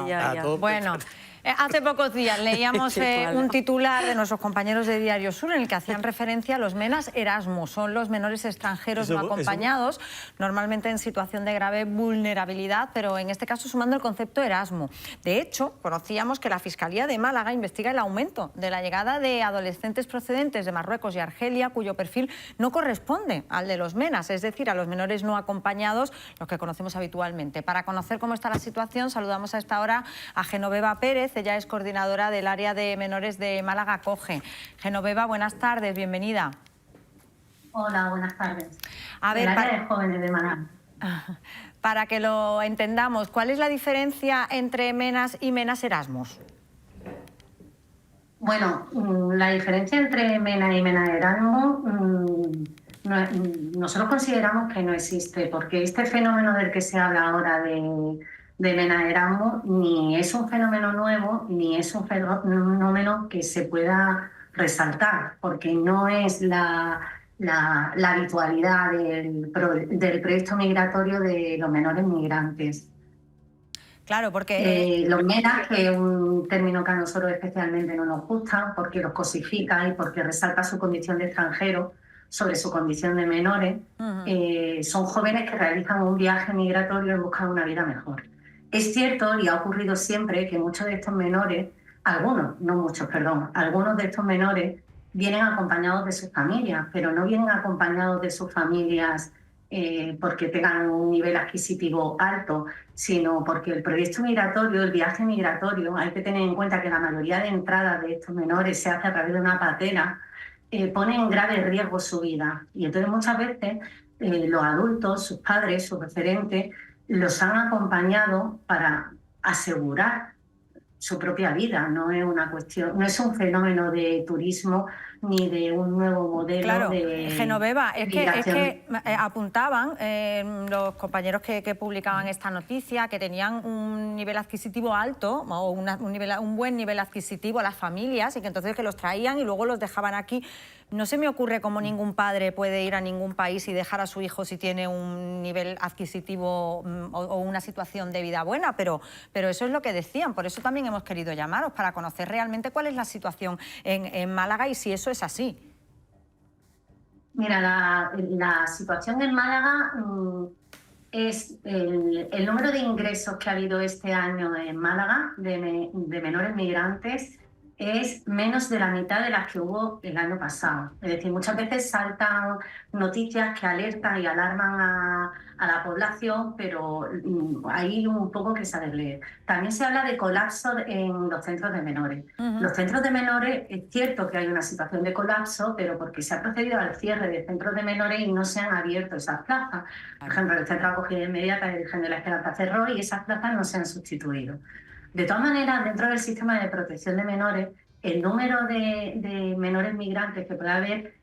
ya. Bueno, hace pocos días leíamos un titular de nuestros compañeros de Diario Sur en el que hacían referencia a los menas Erasmus. Son los menores extranjeros no acompañados, normalmente en situación de grave vulnerabilidad, pero en este caso sumando el concepto Erasmus. De hecho, conocíamos que la Fiscalía de Málaga investiga el aumento de la llegada de adolescentes procedentes de Marruecos y Argelia, cuyo perfil no corresponde al de los menas, es decir, a los menores no acompañados, los que conocemos habitualmente. Para conocer cómo está la situación, saludamos a esta hora a Genoveva Pérez. Ella es coordinadora del área de menores de Málaga Acoge. Genoveva, buenas tardes, bienvenida. Hola, buenas tardes. A ver, el área de jóvenes de Málaga. Para que lo entendamos, ¿cuál es la diferencia entre menas y menas Erasmus? Bueno, la diferencia entre MENA y MENA Erasmus nosotros consideramos que no existe, porque este fenómeno del que se habla ahora de MENA Erasmus ni es un fenómeno nuevo, ni es un fenómeno que se pueda resaltar, porque no es la habitualidad del proyecto migratorio de los menores migrantes. Claro, porque... los MENA, que es un término que a nosotros especialmente no nos gusta, porque los cosifica y porque resalta su condición de extranjero sobre su condición de menores, son jóvenes que realizan un viaje migratorio en busca de una vida mejor. Es cierto, y ha ocurrido siempre, que muchos de estos menores, algunos, no muchos, perdón, algunos de estos menores vienen acompañados de sus familias, pero no vienen acompañados de sus familias porque tengan un nivel adquisitivo alto, sino porque el proyecto migratorio, el viaje migratorio, hay que tener en cuenta que la mayoría de entradas de estos menores se hace a través de una patera, pone en grave riesgo su vida. Y entonces muchas veces los adultos, sus padres, sus referentes, los han acompañado para asegurar su propia vida. No es una cuestión, no es un fenómeno de turismo ni de un nuevo modelo. Claro, de Genoveva, es que apuntaban los compañeros que publicaban esta noticia que tenían un nivel adquisitivo alto o un buen nivel adquisitivo a las familias y que entonces que los traían y luego los dejaban aquí. No se me ocurre cómo ningún padre puede ir a ningún país y dejar a su hijo si tiene un nivel adquisitivo o una situación de vida buena, pero eso es lo que decían. Por eso también hemos querido llamaros, para conocer realmente cuál es la situación en Málaga y si eso es así. Mira, la situación en Málaga es el número de ingresos que ha habido este año en Málaga de menores migrantes es menos de la mitad de las que hubo el año pasado. Es decir, muchas veces saltan noticias que alertan y alarman a la población, pero hay un poco que saber leer. También se habla de colapso en los centros de menores. Los centros de menores, es cierto que hay una situación de colapso, pero porque se ha procedido al cierre de centros de menores y no se han abierto esas plazas. Por ejemplo, el centro de acogida inmediata de Virgen de la Esperanza cerró y esas plazas no se han sustituido. De todas maneras, dentro del sistema de protección de menores, el número de menores migrantes que puede haber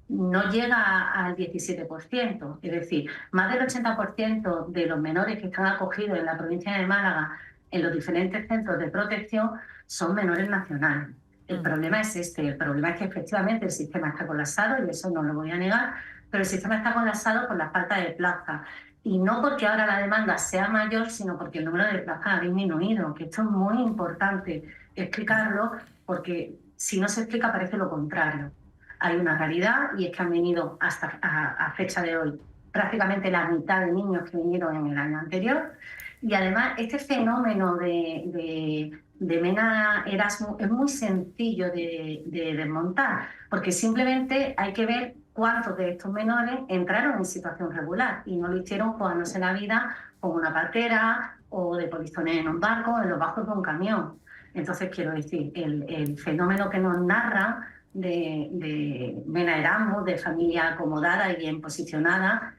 no llega al 17%. Es decir, más del 80% de los menores que están acogidos en la provincia de Málaga en los diferentes centros de protección son menores nacionales. El problema es este, el problema es que efectivamente el sistema está colapsado y eso no lo voy a negar, pero el sistema está colapsado por la falta de plazas. Y no porque ahora la demanda sea mayor, sino porque el número de plazas ha disminuido, que esto es muy importante explicarlo, porque si no se explica parece lo contrario. Hay una realidad y es que han venido hasta a fecha de hoy prácticamente la mitad de niños que vinieron en el año anterior. Y además este fenómeno de MENA Erasmus es muy sencillo de desmontar, porque simplemente hay que ver cuántos de estos menores entraron en situación regular y no lo hicieron jugándose la vida con una patera o de polizones en un barco o en los bajos de un camión. Entonces, quiero decir, el fenómeno que nos narra de MENA Erasmus, de familia acomodada y bien posicionada,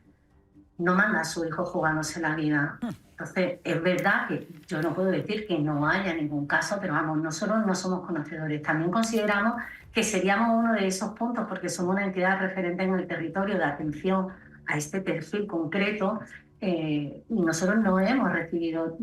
no manda a su hijo jugándose la vida. Entonces, es verdad que yo no puedo decir que no haya ningún caso, pero vamos, nosotros no somos conocedores. También consideramos que seríamos uno de esos puntos, porque somos una entidad referente en el territorio de atención a este perfil concreto, y nosotros no hemos recibido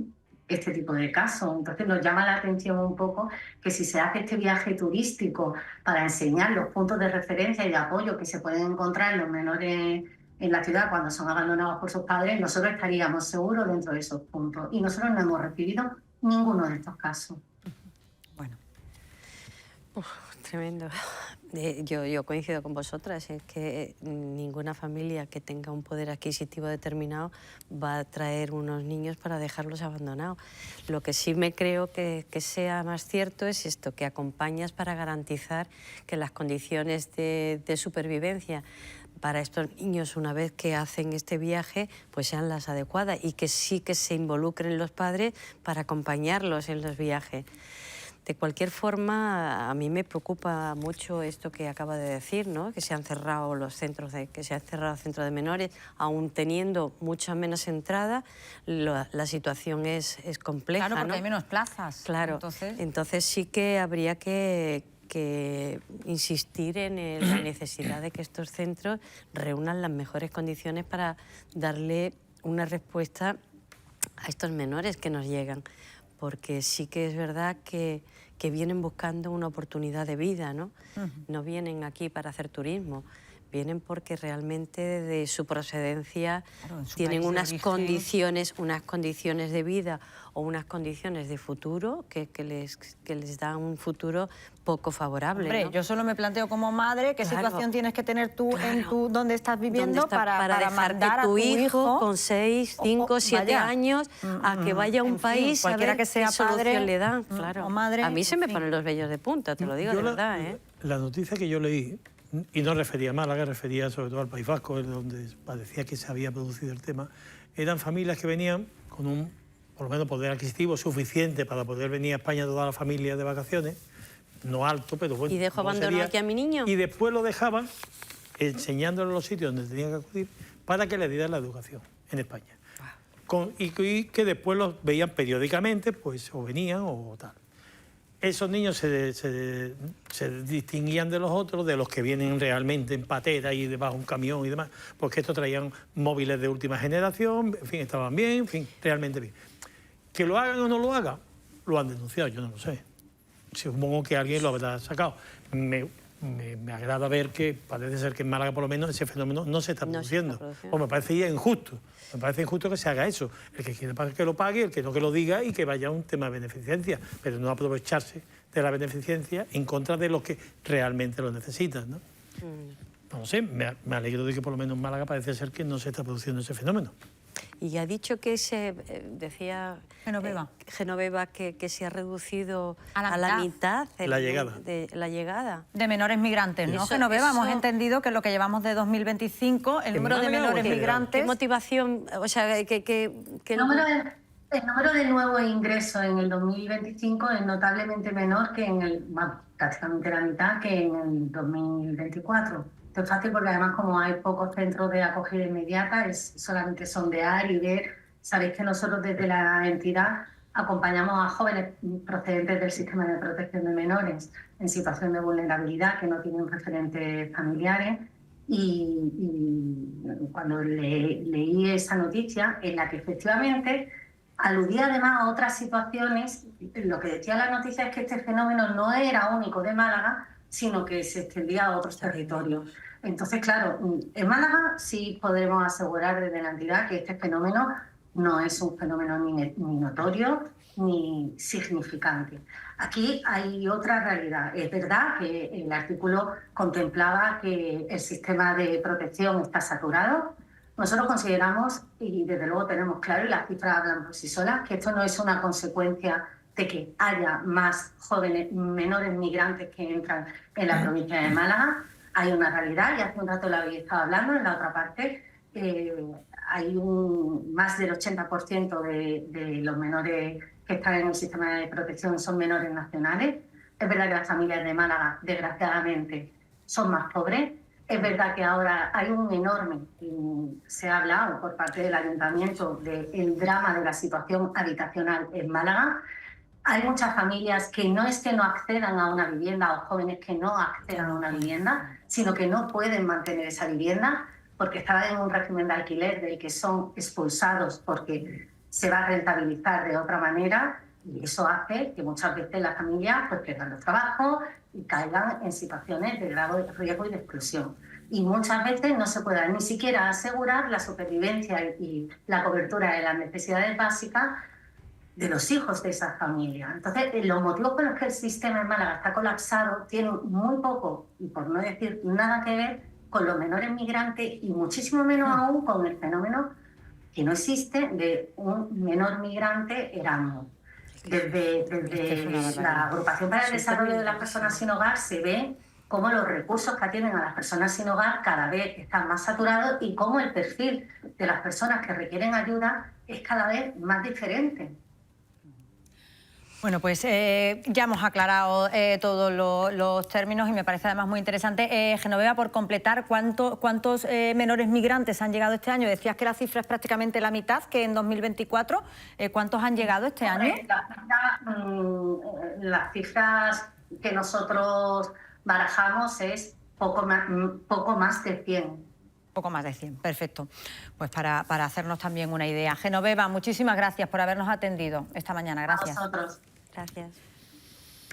este tipo de casos. Entonces nos llama la atención un poco que si se hace este viaje turístico para enseñar los puntos de referencia y de apoyo que se pueden encontrar en los menores en la ciudad cuando son abandonados por sus padres, nosotros estaríamos seguros dentro de esos puntos. Y nosotros no hemos recibido ninguno de estos casos. Bueno. Tremendo. Yo coincido con vosotras, es que ninguna familia que tenga un poder adquisitivo determinado va a traer unos niños para dejarlos abandonados. Lo que sí me creo que sea más cierto es esto, que acompañas para garantizar que las condiciones de supervivencia para estos niños, una vez que hacen este viaje, pues sean las adecuadas y que sí que se involucren los padres para acompañarlos en los viajes. De cualquier forma, a mí me preocupa mucho esto que acaba de decir, ¿no? Que se han cerrado los centros de menores, aún teniendo mucha menos entrada, la situación es compleja. Claro, porque ¿no? hay menos plazas. Claro, entonces sí que habría que insistir en la necesidad de que estos centros reúnan las mejores condiciones para darle una respuesta a estos menores que nos llegan. Porque sí que es verdad que vienen buscando una oportunidad de vida, ¿no? No vienen aquí para hacer turismo, vienen porque realmente de su procedencia tienen unas condiciones de vida o unas condiciones de futuro que les dan un futuro poco favorable. Hombre, ¿no? yo solo me planteo como madre qué situación tienes que tener tú en donde estás viviendo para dejar mandar que tu a tu hijo con 6, 5, 7 años a que vaya a un país a ver que sea qué solución padre le dan. Claro. o madre, a mí se me ponen los vellos de punta, te lo digo de verdad. La noticia que yo leí, y no refería a Málaga, refería sobre todo al País Vasco, donde parecía que se había producido el tema, eran familias que venían con un, por lo menos, poder adquisitivo suficiente para poder venir a España toda la familia de vacaciones, no alto, pero bueno. ¿Y dejo abandonado aquí a mi niño? Y después lo dejaban enseñándole los sitios donde tenía que acudir para que le dieran la educación en España. Y que después los veían periódicamente, pues o venían o tal. Esos niños se distinguían de los otros, de los que vienen realmente en patera y debajo de un camión y demás, porque estos traían móviles de última generación, en fin, estaban bien, en fin, realmente bien. Que lo hagan o no lo hagan, lo han denunciado, yo no lo sé. Supongo que alguien lo habrá sacado. Me agrada ver que parece ser que en Málaga por lo menos ese fenómeno no se está produciendo. O me parece injusto. Me parece injusto que se haga eso. El que quiere que lo pague, el que no que lo diga y que vaya a un tema de beneficencia, pero no aprovecharse de la beneficencia en contra de los que realmente lo necesitan, ¿no? No sé, me alegro de que por lo menos en Málaga parece ser que no se está produciendo ese fenómeno. Y ha dicho que decía Genoveva que se ha reducido a la mitad la llegada. De menores migrantes, ¿no? Genoveva, hemos entendido que lo que llevamos de 2025, el número de menores migrantes... ¿Qué motivación? O sea, El número de nuevos ingresos en el 2025 es notablemente menor que prácticamente la mitad que en el 2024. Esto es fácil porque además como hay pocos centros de acogida inmediata, es solamente sondear y ver. Sabéis que nosotros desde la entidad acompañamos a jóvenes procedentes del sistema de protección de menores en situación de vulnerabilidad que no tienen referentes familiares. Y cuando leí esa noticia, en la que efectivamente aludía además a otras situaciones, lo que decía la noticia es que este fenómeno no era único de Málaga, sino que se extendía a otros territorios. Entonces, claro, en Málaga sí podremos asegurar desde la entidad que este fenómeno no es un fenómeno ni notorio ni significante. Aquí hay otra realidad. Es verdad que el artículo contemplaba que el sistema de protección está saturado. Nosotros consideramos, y desde luego tenemos claro, y las cifras hablan por sí solas, que esto no es una consecuencia de que haya más jóvenes, menores migrantes que entran en la provincia de Málaga. Hay una realidad, y hace un rato lo habéis estado hablando, en la otra parte hay más del 80% de los menores que están en el sistema de protección son menores nacionales. Es verdad que las familias de Málaga, desgraciadamente, son más pobres. Es verdad que ahora hay un enorme, se ha hablado por parte del Ayuntamiento del drama de la situación habitacional en Málaga. Hay muchas familias que no es que no accedan a una vivienda o jóvenes que no accedan a una vivienda, sino que no pueden mantener esa vivienda porque están en un régimen de alquiler del que son expulsados porque se va a rentabilizar de otra manera, y eso hace que muchas veces las familias pues pierdan los trabajos y caigan en situaciones de grave riesgo y de exclusión. y muchas veces no se puede ni siquiera asegurar la supervivencia y la cobertura de las necesidades básicas de los hijos de esa familia. Entonces, los motivos por los que el sistema en Málaga está colapsado tienen muy poco, y por no decir nada que ver, con los menores migrantes y muchísimo menos aún con el fenómeno que no existe de un menor migrante Erasmus. Desde la Agrupación para el Desarrollo de las Personas Sin Hogar se ve cómo los recursos que atienden a las personas sin hogar cada vez están más saturados y cómo el perfil de las personas que requieren ayuda es cada vez más diferente. Bueno, pues ya hemos aclarado todos los términos y me parece además muy interesante. Genoveva, por completar, ¿cuántos menores migrantes han llegado este año? Decías que la cifra es prácticamente la mitad que en 2024. ¿Cuántos han llegado este año? Las cifras que nosotros barajamos es poco más de 100. Poco más de 100, perfecto. Pues para hacernos también una idea. Genoveva, muchísimas gracias por habernos atendido esta mañana. Gracias. A vosotros. Gracias.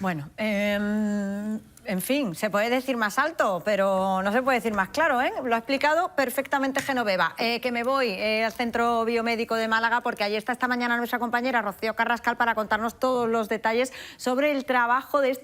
Bueno, en fin, se puede decir más alto, pero no se puede decir más claro, ¿eh? Lo ha explicado perfectamente Genoveva. Que me voy al Centro Biomédico de Málaga porque allí está esta mañana nuestra compañera Rocío Carrascal para contarnos todos los detalles sobre el trabajo de este